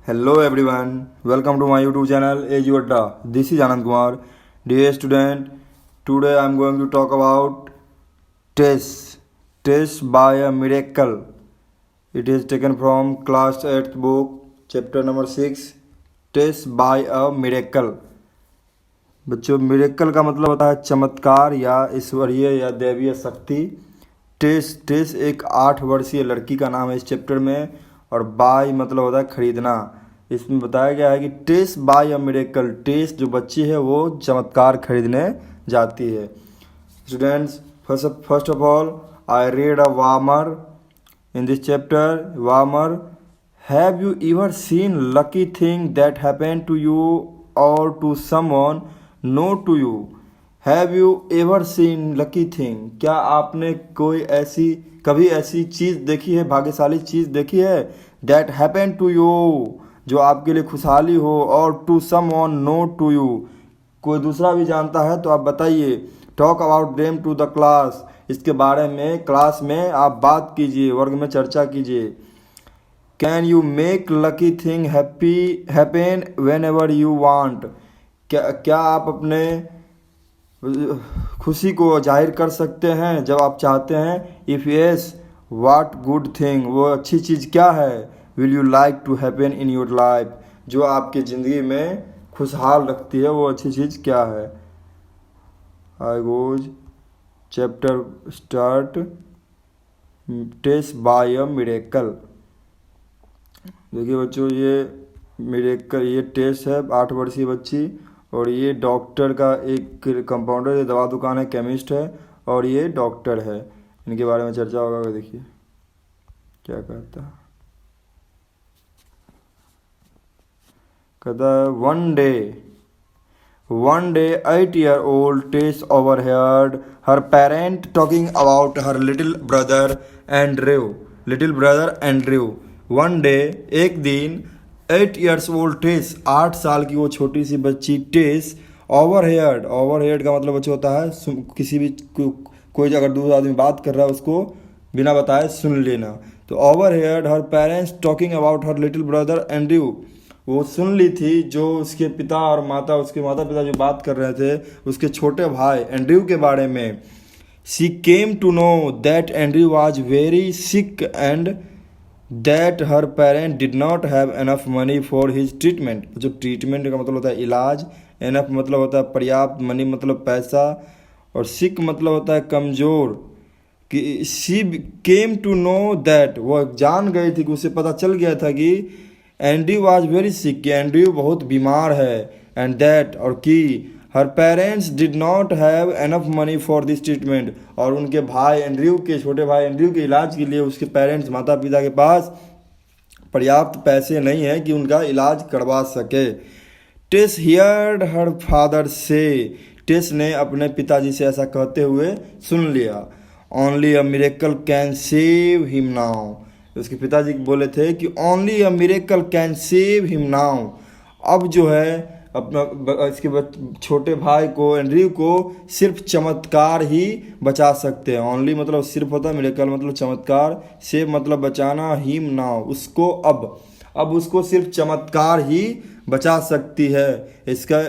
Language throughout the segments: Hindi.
Hello everyone, welcome to my YouTube channel AG Vadda. This is Anand Kumar. Dear student, today I am going to talk about Test. Test by a Miracle. It is taken from class 8th book, chapter number 6, Test by a Miracle. बच्चों, मिरेकल का मतलब होता है चमत्कार या ईश्वरीय या दैवीय शक्ति। टेस एक 8 वर्षीय लड़की का नाम है इस चैप्टर में, और बाय मतलब होता है खरीदना। इसमें बताया गया है कि टेस बाय अ मिरेकल, टेस जो बच्ची है वो चमत्कार खरीदने जाती है। Students, first of all I read a warmer in this chapter. Warmer, have you ever seen lucky thing that happened to you or to someone know to you? Have you ever seen lucky thing? क्या आपने कोई कभी ऐसी चीज़ देखी है, भाग्यशाली चीज़ देखी है? That happened to you, जो आपके लिए खुशहाली हो, और to someone know to you, कोई दूसरा भी जानता है तो आप बताइए। Talk about them to the class, इसके बारे में क्लास में आप बात कीजिए, वर्ग में चर्चा कीजिए। Can you make lucky thing happen when ever you want, क्या आप अपने खुशी को जाहिर कर सकते हैं जब आप चाहते हैं? If yes, what good thing, वो अच्छी चीज़ क्या है? Will you like to happen in your life, जो आपकी ज़िंदगी में खुशहाल रखती है, वो अच्छी चीज़ क्या है? I goes chapter start test buy a miracle. देखिए बच्चों, ये मिरेकल, ये टेस्ट है 8 वर्षीय बच्ची, और ये डॉक्टर का एक कंपाउंडर, ये दवा दुकान है, केमिस्ट है, और ये डॉक्टर है। इनके बारे में चर्चा होगा। देखिए क्या कहता है। कहता है One day, 8-year-old Tess overheard her parent talking about her little brother Andrew. One day, एक दिन, 8 years old Tess, 8 साल की वो छोटी सी बच्ची टेस, overheard का मतलब बच्चे होता है किसी भी कोई अगर दूसरा आदमी बात कर रहा है उसको बिना बताए सुन लेना। तो overheard her parents talking about her little brother Andrew, वो सुन ली थी जो उसके पिता और माता, उसके माता पिता जो बात कर रहे थे उसके छोटे भाई एंड्रयू के बारे में। She came to know that Andrew was very sick and that her parent did not have enough money for his treatment. जो ट्रीटमेंट का मतलब होता है इलाज, एनफ मतलब होता है पर्याप्त, मनी मतलब पैसा, और सिक मतलब होता है कमज़ोर। कि she came to know that, वो जान गई थी कि उसे पता चल गया था कि Andrew was very sick, Andrew बहुत बीमार है, एंड दैट, और कि her parents did not have enough money for this treatment, और उनके भाई एंड्रयू के, छोटे भाई एंड्रयू के इलाज के लिए उसके पेरेंट्स, माता पिता के पास पर्याप्त पैसे नहीं है कि उनका इलाज करवा सके। टेस हियर्ड हर फादर से, टेस ने अपने पिताजी से ऐसा कहते हुए सुन लिया। Only a miracle can save him now, उसके पिताजी बोले थे कि only a miracle can save him now, अब जो है अपना इसके छोटे भाई को, एंड्रयू को, सिर्फ चमत्कार ही बचा सकते हैं। ओनली मतलब सिर्फ होता है, मिरेकल मतलब चमत्कार, सेव मतलब बचाना, हिम नाउ उसको, अब उसको सिर्फ चमत्कार ही बचा सकती है। इसका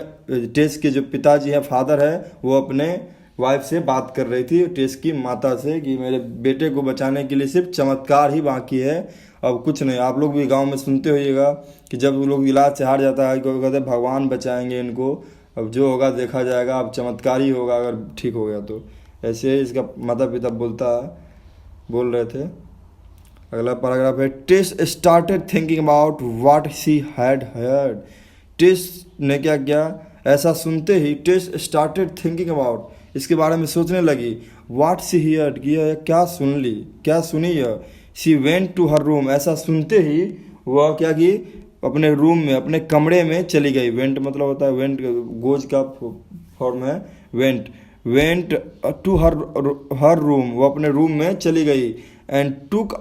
टेस के जो पिताजी हैं, फादर है, वो अपने वाइफ से बात कर रही थी, टेस की माता से, कि मेरे बेटे को बचाने के लिए सिर्फ चमत्कार ही बाकी है, अब कुछ नहीं। आप लोग भी गांव में सुनते होइएगा कि जब वो लोग इलाज से हार जाता है, कहते हैं भगवान बचाएंगे इनको, अब जो होगा देखा जाएगा, अब चमत्कार ही होगा अगर ठीक हो गया तो। ऐसे ही इसका माता पिता बोल रहे थे। अगला पैराग्राफ है, Tess started thinking about what she had heard. Tess ने क्या किया, ऐसा सुनते ही टेस स्टार्टेड थिंकिंग अबाउट, इसके बारे में सोचने लगी। व्हाट शी हियर्ड, किया क्या सुनी यह। She went to her room, ऐसा सुनते ही वह क्या की, अपने रूम में, अपने कमरे में चली गई। वेंट मतलब होता है, वेंट गोज का फॉर्म है वेंट टू हर रूम, वो अपने रूम में चली गई। And took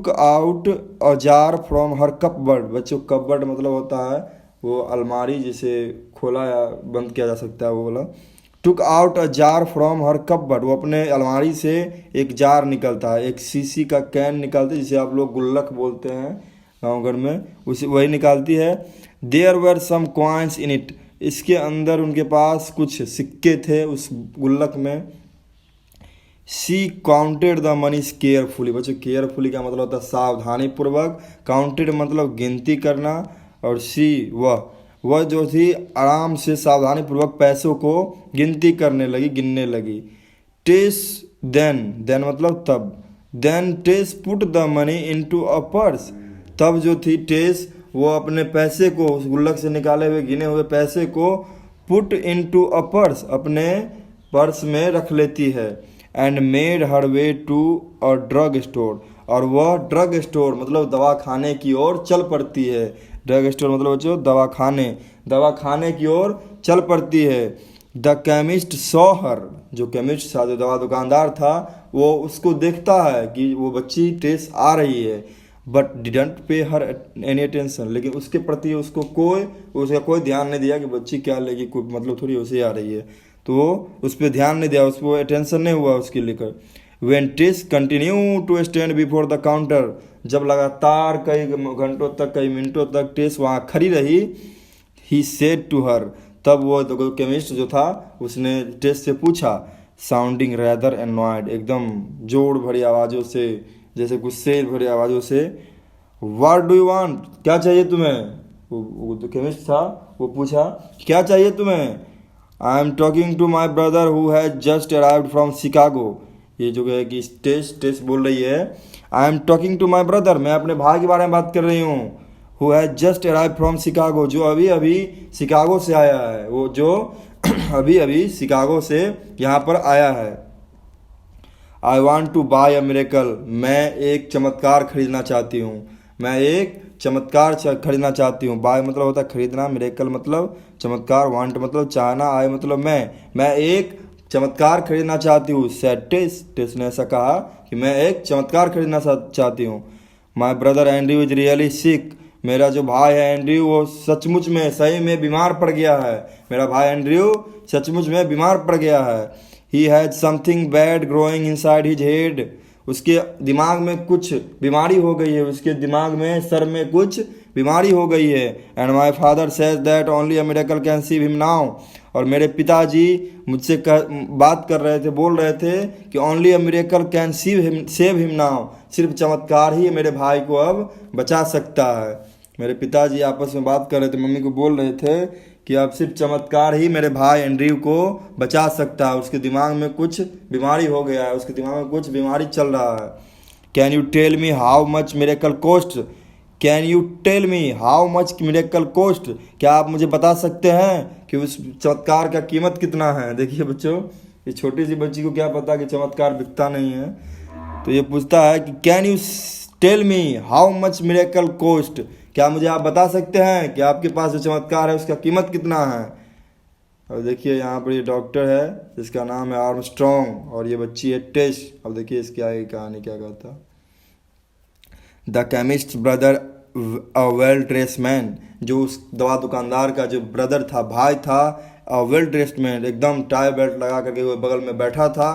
out a jar from her cupboard, बच्चों कपबर्ड मतलब होता है वो अलमारी जिसे खोला या बंद किया जा सकता है, वो बोला। Took out a jar from her cupboard, वो अपने अलमारी से एक जार निकलता है, एक शीशी का कैन निकलता है जिसे आप लोग गुल्लक बोलते हैं, गाँव घर में, उसे वही निकालती है। There were some coins in it, इसके अंदर उनके पास कुछ सिक्के थे उस गुल्लक में। She counted the money carefully, बच्चों केयरफुली का मतलब होता है सावधानी पूर्वक, काउंटेड मतलब गिनती करना, और शी वह जो थी आराम से सावधानी पूर्वक पैसों को गिनती करने लगी, गिनने लगी। टेस देन मतलब तब, then Tess put the money into a purse, तब जो थी टेस वो अपने पैसे को उस गुल्लक से निकाले हुए गिने हुए पैसे को पुट इनटू अ पर्स, अपने पर्स में रख लेती है। And made her way to a drug store, और वह ड्रग स्टोर मतलब दवा खाने की ओर चल पड़ती है। ड्रग स्टोर मतलब बच्चों दवा खाने की ओर चल पड़ती है। द केमिस्ट सॉ हर, जो केमिस्ट था, जो दवा दुकानदार था, वो उसको देखता है कि वो बच्ची टेस आ रही है, बट डिडंट पे हर एनी अटेंशन, लेकिन उसके प्रति उसका कोई ध्यान नहीं दिया कि बच्ची क्या लेगी, कोई मतलब थोड़ी उसे आ रही है, तो वो उस पर ध्यान नहीं दिया, उसको अटेंशन नहीं हुआ उसके लेकर। When Tess continue to stand before the counter, जब लगातार कई घंटों तक, कई मिनटों तक टेस वहाँ खड़ी रही, ही सेड टू हर, तब वो केमिस्ट जो था उसने टेस से पूछा, साउंडिंग रैदर एनॉयड, एकदम जोर भरी आवाज़ों से, जैसे गुस्से भरी आवाज़ों से, व्हाट डू यू वांट, क्या चाहिए तुम्हें। वो जो केमिस्ट था वो पूछा क्या चाहिए तुम्हें। I am talking to my brother who has just arrived from Chicago, ये जो है कि टेस्ट बोल रही है, I am talking to my brother, मैं अपने भाई के बारे में बात कर रही हूँ। Who has just arrive from Chicago, जो अभी अभी शिकागो से आया है, वो जो अभी अभी शिकागो से यहाँ पर आया है। I want to buy a miracle, मैं एक चमत्कार खरीदना चाहती हूँ, मैं एक चमत्कार खरीदना चाहती हूँ। बाय मतलब होता है खरीदना, मिरेकल मतलब चमत्कार, वांट मतलब चाहना, आई मतलब मैं एक चमत्कार खरीदना चाहती हूँ। सेड टेस ने ऐसा कहा कि मैं एक चमत्कार खरीदना चाहती हूँ। My brother Andrew is really sick, मेरा जो भाई है एंड्रयू वो सचमुच में सही में बीमार पड़ गया है, मेरा भाई एंड्रयू सचमुच में बीमार पड़ गया है। He has something bad growing inside his head, उसके दिमाग में कुछ बीमारी हो गई है, उसके दिमाग में सर में कुछ बीमारी हो गई है। And my father says that only a miracle can save him now, और मेरे पिताजी मुझसे बात कर रहे थे, बोल रहे थे कि only a miracle can save him now, सिर्फ चमत्कार ही मेरे भाई को अब बचा सकता है। मेरे पिताजी आपस में बात कर रहे थे, मम्मी को बोल रहे थे कि अब सिर्फ चमत्कार ही मेरे भाई एंड्रयू को बचा सकता है, उसके दिमाग में कुछ बीमारी हो गया है, उसके दिमाग में कुछ बीमारी चल रहा है। Can you tell me how much miracle cost, can you tell me how much miracle cost, क्या आप मुझे बता सकते हैं कि उस चमत्कार का कीमत कितना है। देखिए बच्चों, ये छोटी सी बच्ची को क्या पता कि चमत्कार बिकता नहीं है, तो ये पूछता है कि can you tell me how much miracle cost, क्या मुझे आप बता सकते हैं कि आपके पास जो चमत्कार है उसका कीमत कितना है। और देखिए यहाँ पर ये डॉक्टर है जिसका नाम है आर्मस्ट्रॉन्ग, और ये बच्ची है टेस। अब देखिए इसकी आगे कहानी क्या कहता। The chemist brother a well dressed man, जो उस दवा दुकानदार का जो ब्रदर था, भाई था, अ वेल ड्रेस्ड मैन, एकदम टाई बेल्ट लगा करके वो बगल में बैठा था।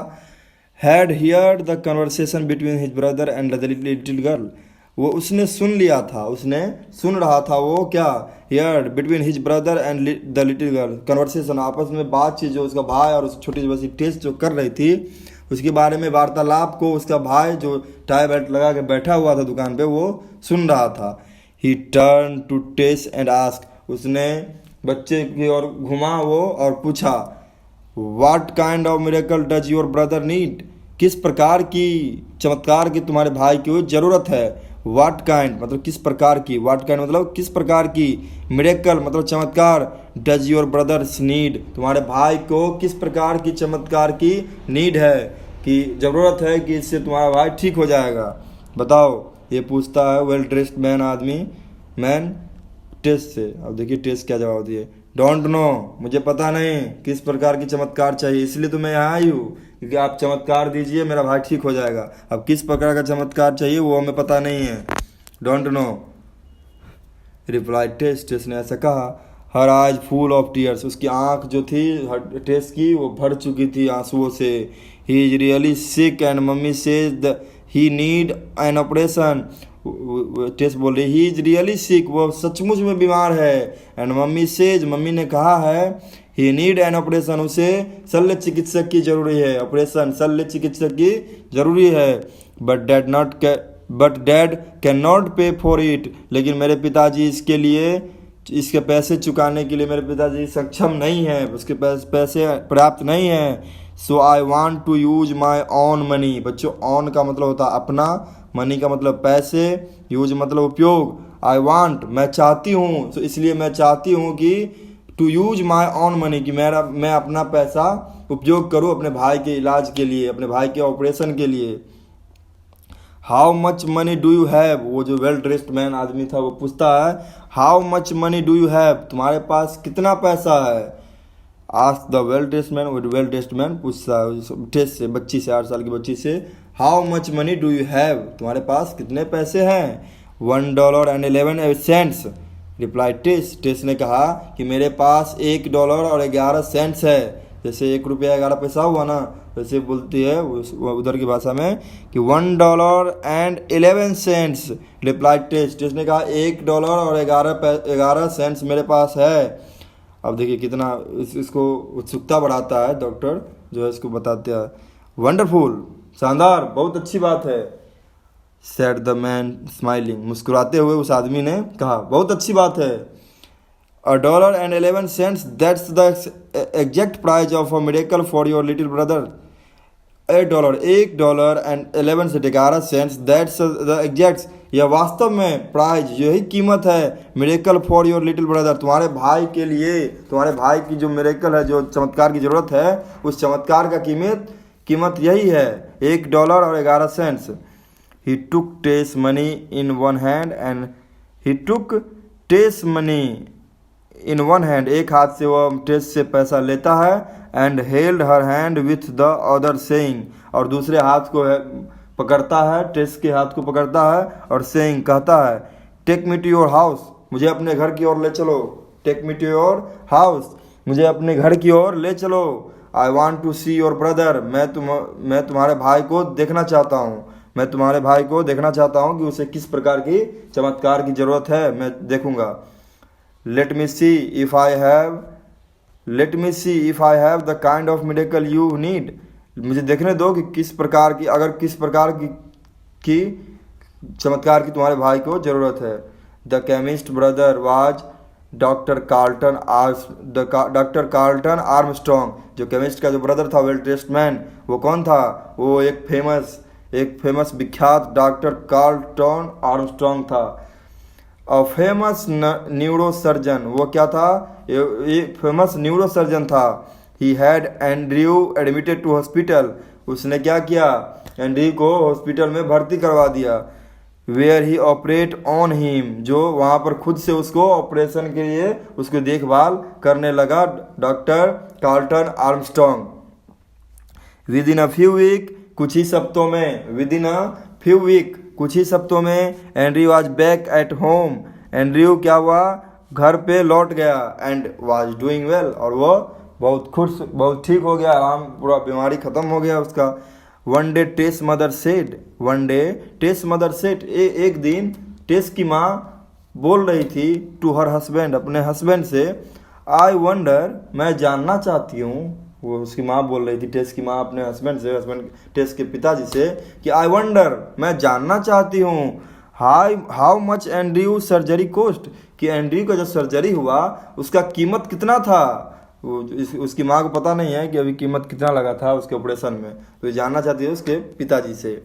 Had heard the conversation between his brother and the little girl, वो उसने सुन लिया था, उसने सुन रहा था, वो क्या, heard between his brother and the little girl, conversation, आपस में बातचीत जो उसका भाई और उस छोटी सी टेस्ट जो कर रही थी उसके बारे में वार्तालाप को उसका भाई जो टाई बेल्ट लगा के बैठा हुआ था दुकान पे वो सुन रहा था। He turn to Tess and ask, उसने बच्चे की ओर घुमा वो और पूछा, what kind of miracle does your brother need, किस प्रकार की चमत्कार की तुम्हारे भाई को जरूरत है। व्हाट काइंड मतलब किस प्रकार की, व्हाट काइंड मतलब किस प्रकार की, मिरेकल मतलब चमत्कार, डज योर ब्रदर्स नीड, तुम्हारे भाई को किस प्रकार की चमत्कार की नीड है, कि ज़रूरत है कि इससे तुम्हारा भाई ठीक हो जाएगा, बताओ। ये पूछता है वेल ड्रेस्ड मैन टेस्ट से। अब देखिए टेस्ट क्या जवाब दिए, डोंट नो, मुझे पता नहीं किस प्रकार की चमत्कार चाहिए, इसलिए तो मैं यहाँ आई हूँ क्योंकि आप चमत्कार दीजिए मेरा भाई ठीक हो जाएगा। अब किस प्रकार का चमत्कार चाहिए वो हमें पता नहीं है, डोंट नो, रिप्लाई टेस्ट ने ऐसा कहा। Her eyes full of tears, उसकी आंख जो थी टेस्ट की वो भर चुकी थी आंसुओं से। He is really sick and mummy says he need an operation, Tess बोल रही ही इज रियली सिक, वो सचमुच में बीमार है। एंड मम्मी सेज, मम्मी ने कहा है ही नीड एन ऑपरेशन, उसे शल्य चिकित्सक की जरूरी है, ऑपरेशन शल्य चिकित्सक की जरूरी है। बट डैड कैन नॉट पे फॉर इट, लेकिन मेरे पिताजी इसके लिए, इसके पैसे चुकाने के लिए मेरे पिताजी सक्षम नहीं है, उसके पैसे पर्याप्त नहीं है। So I want to use my own money, बच्चों ऑन का मतलब होता है अपना, मनी का मतलब पैसे, यूज मतलब उपयोग। आई वांट मैं चाहती हूँ, तो इसलिए मैं चाहती हूँ कि to use my own money, कि मैं अपना पैसा उपयोग करूँ अपने भाई के इलाज के लिए, अपने भाई के ऑपरेशन के लिए। How much money do you have, वो जो वेल ड्रेस्ड मैन आदमी था वो पूछता है how much money do you have, तुम्हारे पास कितना पैसा है। Ask the well dressed man, वो वेल ड्रेस्ड मैन पूछता है टेस्ट से, बच्ची से, 8 साल की बच्ची से, how much money do you have, तुम्हारे पास कितने पैसे हैं। $1.11 रिप्लाई टेस, टेस ने कहा कि मेरे पास $1.11 है, जैसे $1.11 हुआ ना, वैसे बोलती है उधर की भाषा में कि $1.11 रिप्लाई टेस, टेस ने कहा $1.11 मेरे पास है। अब देखिए कितना इसको उत्सुकता बढ़ाता है डॉक्टर जो है इसको बताते हैं। वंडरफुल, शानदार, बहुत अच्छी बात है। सेड द मैन स्माइलिंग, मुस्कुराते हुए उस आदमी ने कहा बहुत अच्छी बात है। $1.11 that's the exact price of a miracle for your little brother. $1.11 that's the exact, यह वास्तव में प्राइज, यही कीमत है miracle for your little brother, तुम्हारे भाई के लिए, तुम्हारे भाई की जो मिरेकल है, जो चमत्कार की जरूरत है, उस चमत्कार का कीमत यही है $1.11। He took Tess money in one hand and he took Tess money in one hand, एक हाथ से वो टेस से पैसा लेता है, and held her hand with the other saying, और दूसरे हाथ को पकड़ता है, टेस के हाथ को पकड़ता है और saying कहता है take me to your house, मुझे अपने घर की ओर ले चलो, take me to your house, मुझे अपने घर की ओर ले चलो। I want to see your brother, मैं तुम्हारे भाई को देखना चाहता हूँ, मैं तुम्हारे भाई को देखना चाहता हूँ कि उसे किस प्रकार की चमत्कार की जरूरत है, मैं देखूंगा। Let me see if I have the kind of miracle you need, मुझे देखने दो कि किस प्रकार की चमत्कार की तुम्हारे भाई को जरूरत है। The chemist brother was doctor Carlton Armstrong, जो केमिस्ट का जो ब्रदर था, वेल ड्रेस्ड मैन, वो कौन था, वो एक फेमस विख्यात डॉक्टर कार्ल्टन आर्मस्ट्रॉन्ग था। अ फेमस न्यूरोसर्जन, वो क्या था, एक फेमस न्यूरोसर्जन था। He had Andrew admitted to hospital, उसने क्या किया, एंड्रयू को हॉस्पिटल में भर्ती करवा दिया। Where he operate on him, जो वहाँ पर खुद से उसको ऑपरेशन के लिए उसकी देखभाल करने लगा doctor Carlton Armstrong. Within a few week, कुछ ही सप्तों में Andrew was back at home, Andrew क्या हुआ, घर पे लौट गया। एंड वाज डूइंग वेल, और वो बहुत खुश, बहुत ठीक हो गया, आराम, पूरा बीमारी खत्म हो गया उसका। वन डे टेस मदर सेड, एक दिन टेस की माँ बोल रही थी टू हर हस्बैंड, अपने हस्बैंड से, आई वंडर, मैं जानना चाहती हूँ, वो उसकी माँ बोल रही थी, टेस की माँ अपने हस्बैंड टेस के पिताजी से कि आई वंडर, मैं जानना चाहती हूँ, how much Andrew surgery cost, कि एंड्रयू का जो सर्जरी हुआ उसका कीमत कितना था। उसकी माँ को पता नहीं है कि अभी कीमत कितना लगा था उसके ऑपरेशन में, तो ये जानना चाहती है उसके पिताजी से।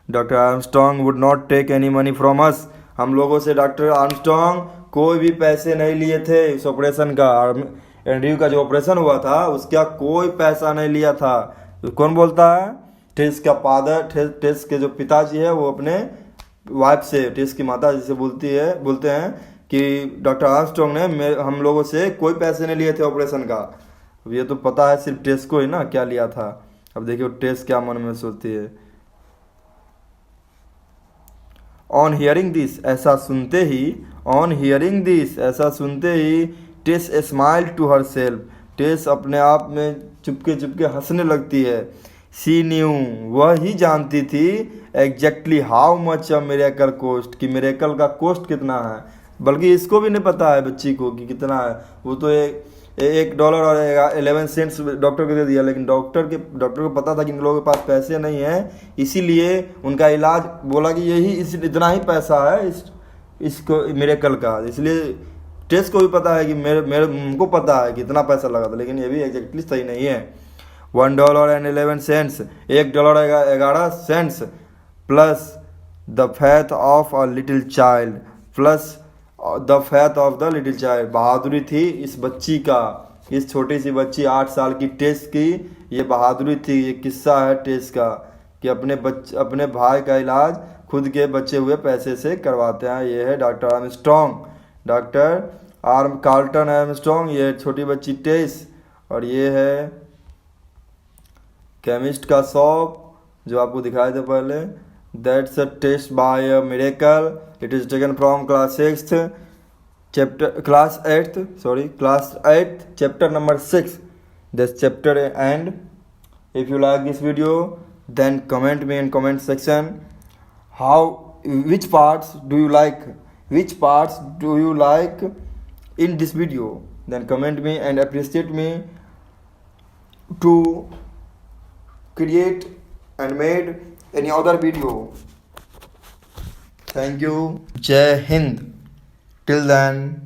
Doctor Armstrong would not take any money from us, हम लोगों से डॉक्टर आर्मस्ट्रॉन्ग कोई भी पैसे नहीं लिए थे इस ऑपरेशन का। एंड्रयू का जो ऑपरेशन हुआ था उसका कोई पैसा नहीं लिया था। तो कौन बोलता है, टेस का फादर, टेस के जो पिताजी है वो अपने वाइफ से, टेस की माता जी से बोलते हैं कि डॉक्टर आर्मस्ट्रॉन्ग ने हम लोगों से कोई पैसे नहीं लिए थे ऑपरेशन का। अब ये तो पता है सिर्फ टेस को ही ना क्या लिया था। अब देखिए टेस क्या मन में सोचती है। ऑन हियरिंग दिस, ऐसा सुनते ही टेस स्माइल टू हर सेल्फ, टेस अपने आप में चुपके हंसने लगती है। सी न्यू, वह ही जानती थी, exactly how much a miracle cost, कि मिरेकल का कोस्ट कितना है। बल्कि इसको भी नहीं पता है बच्ची को कि कितना है। वो तो $1 और 11 सेंट्स डॉक्टर को दे दिया, लेकिन डॉक्टर को पता था कि इन लोगों के पास पैसे नहीं हैं, इसीलिए उनका इलाज बोला कि इतना ही पैसा है इसको मिरेकल का। इसलिए टेस्ट को भी पता है कि मेरे उनको पता है कि इतना पैसा लगा था, लेकिन ये भी एग्जैक्टली सही नहीं है। $1.11, $1.11 plus the faith of a little child, plus the faith of the little child. बहादुरी थी इस बच्ची का, इस छोटी सी बच्ची 8 साल की टेस की, ये बहादुरी थी। ये किस्सा है टेस का कि अपने भाई का इलाज खुद के बचे हुए पैसे से करवाते हैं। ये है डॉक्टर कार्लटन आर्मस्ट्रॉन्ग, ये छोटी बच्ची टेस, और ये है केमिस्ट का शॉप जो आपको दिखाए थे पहले। That's a Tess buy a miracle, it is taken from class 8 chapter number 6, this chapter end. If you like this video, then comment me in comment section which parts do you like in this video. Then comment me and appreciate me to create and made any other video. Thank you. Jai Hind. Till then.